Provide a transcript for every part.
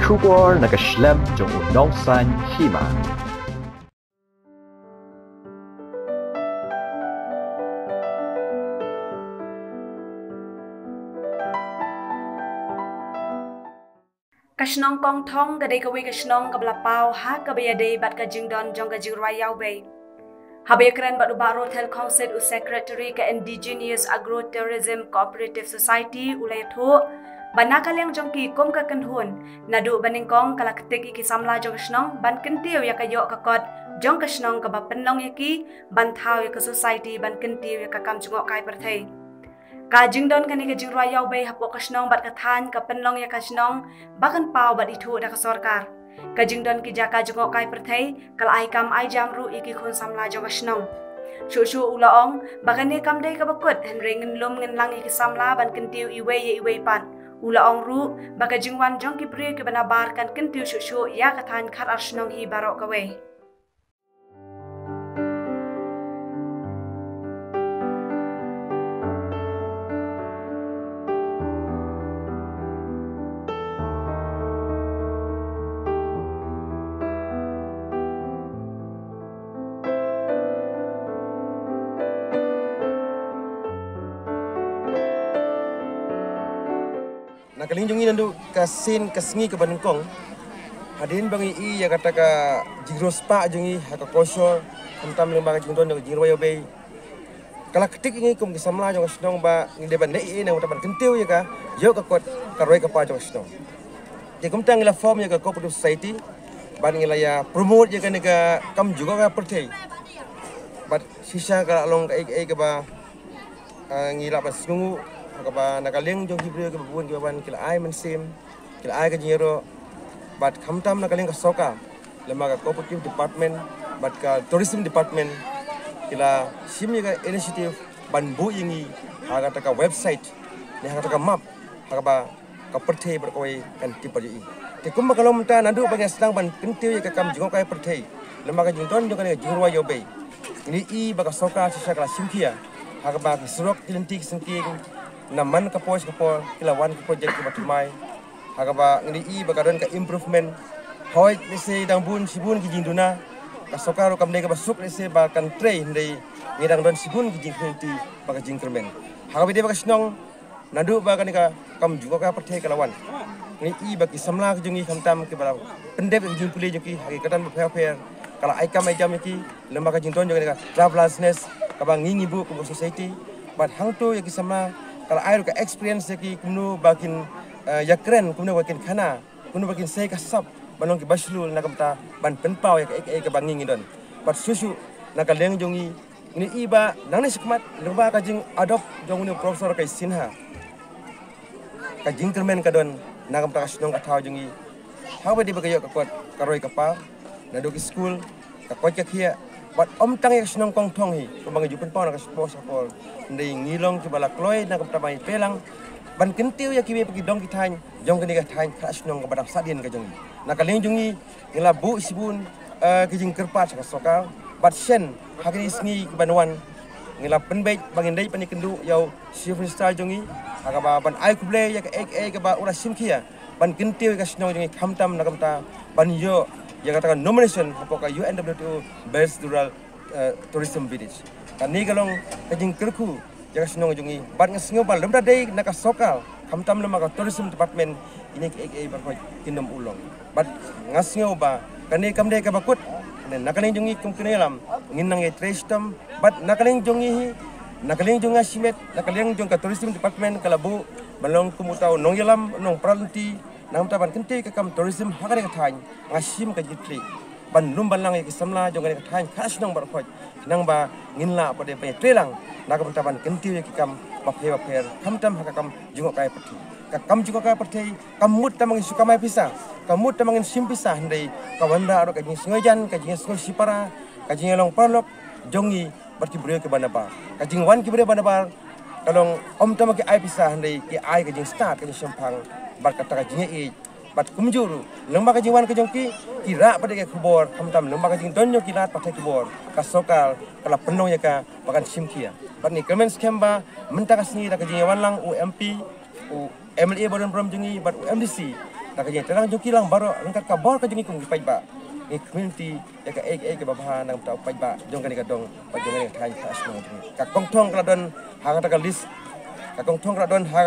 kubor nakaslem jong unongsan hima. Kasnong kong thong gadai kawi kasnong kablapau ha kabayade bat kajingdon jong kajing rayau bay. Habay keren bat ubaro tel kongset u secretary ka Indigenous Agro-Tourism Cooperative Society ulay tho banakal yang jong ki kom ka kanhun nadu baningkong kalaktik iki samla jong kasnong ban kentiu ya kayo kakot jong kasnong ka bapenlong yaki ban thau ya ka society ban kentiu ya ka kam jungok kai perthai. Kajing don kani kajing rayau bay hapok kasnong bat kathan kapenlong ya kasnong bakan pau bat itu dak sorkar. Kajing don ki jaka jungok kai perthai kal ai kam ai jamru iki khun samla jong kasnong. Shu ulaong bakan ni kam dei ka bakut henry ngin lum ngin lang iki samla ban kentiu iwe pan. Ulaong ru bakajing wan jong ki pri ke banabar kan kentiu shu ya kathan khat arsnong hi barok kawe. Nakaling jungi nandu kasin kasngi ke Banengkong. Hadin bangi i ya kata ka jigrospa jungi haka kosor kamtam lembaga jingdon jong jingroyo bay. Kala ketik ini kum kisamla jong snong ba ngide ban nei na utaban kentiu ya ka yo ka kot karoi ka pa jong snong. Jadi kum tang ila form ya ka cooperative society ban ngila ya promote ya ka nega kam juga ka perthai. Bat sisa ka long ka ai ka ba ngila ba sungu kaba nakaling jong gibre ke bubun ke ban kila ai mensim kila ai ke jiro bat khamtam nakaling ka soka lembaga cooperative department bat ka tourism department kila sim ka initiative ban bu yingi aga ta ka website ni aga ta ka map aga ba ka perthai berkoi kan tipari te kum kalau mta nandu bagi sedang ban kentiu ka kam jong kai perthai lembaga jington jong ka jingwa yo bay ini i baga soka sisa kala simkia aga ba surok tilentik sengking naman kapos kilawan ke project ke batumai hagaba ngini i bagadan ka improvement hoy nise dangbun sibun ki jinduna ka sokaro kam ka basuk nise ba kan tray ndai ngidang don sibun ki jingkenti baga jingkermen hagaba de baga snong nadu baga ka kam juga ka perthai kalawan ngini i bagi samla ki jungi kamtam ke bala pendep ki jingpuli joki hakikatan fair kala ai kam ai jam ki lembaga jington juga ka travelousness ka bang ngingi bu ko society but hangto yaki samla kalau air ke experience ki kumnu bakin yakren kumnu bakin khana kumnu bakin sei kasap banong ki baslul nakamta ban penpau ya ke banging don bat susu nakaleng jongi ini iba nang sikmat leba kajing adop jonguni profesor kai sinha kajing termen kadon nakamta kasnong kathau jongi hawa di bagayo ka karoi kapa nadoki school ka kojak hia bat om tang ya senong kong thong hi pamang jupen pau nak sport sapol ndai ngilong ki balak loi nak tamai pelang ban kentiu ya ki pergi dong ki thain jong ke ni ka thain khas nong ka badam sadien ka jong nak kaleng jongi ngila bu sibun ki jing kerpat ka sokal bat sen hagri sngi ki banwan ngila penbej bangin dai pani kendu yau sifun star jongi aga ba ban ai kuble ya ka ek ba ura simkia ban kentiu ka senong jongi khamtam nakamta ban yo yang katakan nomination apakah UNWTO Best Rural Tourism Village. Kani kalong kajing kerku jangan senong jungi. Bat ngasngo bal lemda day naka sokal kamtam lembaga tourism department ini ke berkoi kinom ulong. Bat ngasngo ba kani kamde ka bakut nakaling jungi kum kenelam nginang e trestam bat nakaling jungi simet nakaling jung ka tourism department kalabu balong kumutau nongyelam nong pralanti nam taban kenti ka kam tourism hakare ka thain ngasim ka jitri ban lum balang ki samla jong ka thain khas nong bar khoj nang ba nginla pade pe trelang nakam taban kenti ki kam baphe kamtam haka kam jungo kai pati ka kam jungo kai pati kamut tamang sukamai pisa kamut tamang sim pisa ndai kawanda ro ka jing singojan ka jing singo sipara ka jing long parlok jongi berti bre ke banaba ka jing wan ki bre banaba kalong om tamaki ai pisa ndai ki ai ka jing start ka jing sampang bat kata kajingnya bat kumjuru lembaga jiwan ke jongki kira pada ke kubor kamtam lembaga jing donyo kira pada kubor kasokal kala penuh ya ka bakan simkia bat ni kemen skemba mentaka sini da kajing wanlang UMP u MLA badan prom jungi bat UMDC nak je terang jo kilang baro angkat ka bor ka jengi kong pai ba ni community ya ka ke babha nang ta pai ba jong ka ni ka dong pa jong ni thai ka asno ka kong thong ka don ha ka ka list ka kong thong ka don ha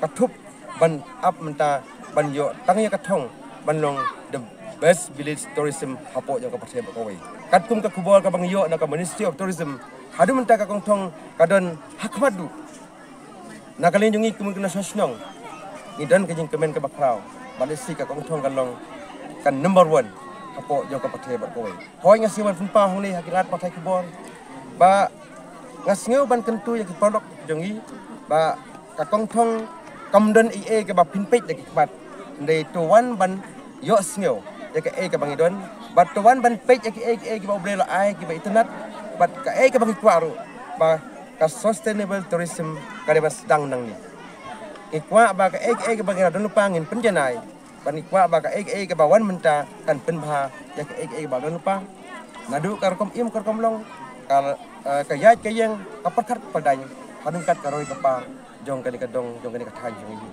ka thup ban up menta ban yo tang ya ka thong ban long the best village tourism hapo jong ka pathe ba ko wei kat kum ka kubol ka bang yo na ka ministry of tourism hadu menta ka kong thong ka don hakmadu na kalin jongi kemungkinan sosnong ni dan ka jing kemen ka bakrau balisi ka kong thong ka long kan number 1 hapo jong ka pathe ba ko wei hoi ngasi wan pun pa hong ni hakilat pathai kubol ba ngasngeu ban kentu ya ki produk jongi ba ka kong thong kamden ie ke ba pinpet de ki bat de to wan ban yo sneu ya ke ke bang idon bat to wan ban pet ya ke ba obrelo ai ki ba internet bat ka ke bang kwaru ba ka sustainable tourism ka de bas dang nang ni ikwa ba ka ke bang idon lupangin penjanai ban ikwa ba ka ke ba wan menta kan penbha ya ke ba don lupang nadu karkom im karkom long ka ya ke yang kapat padany hadung kat karoi kapa jong ka ni ka dong jong ka ni ka thai jong ni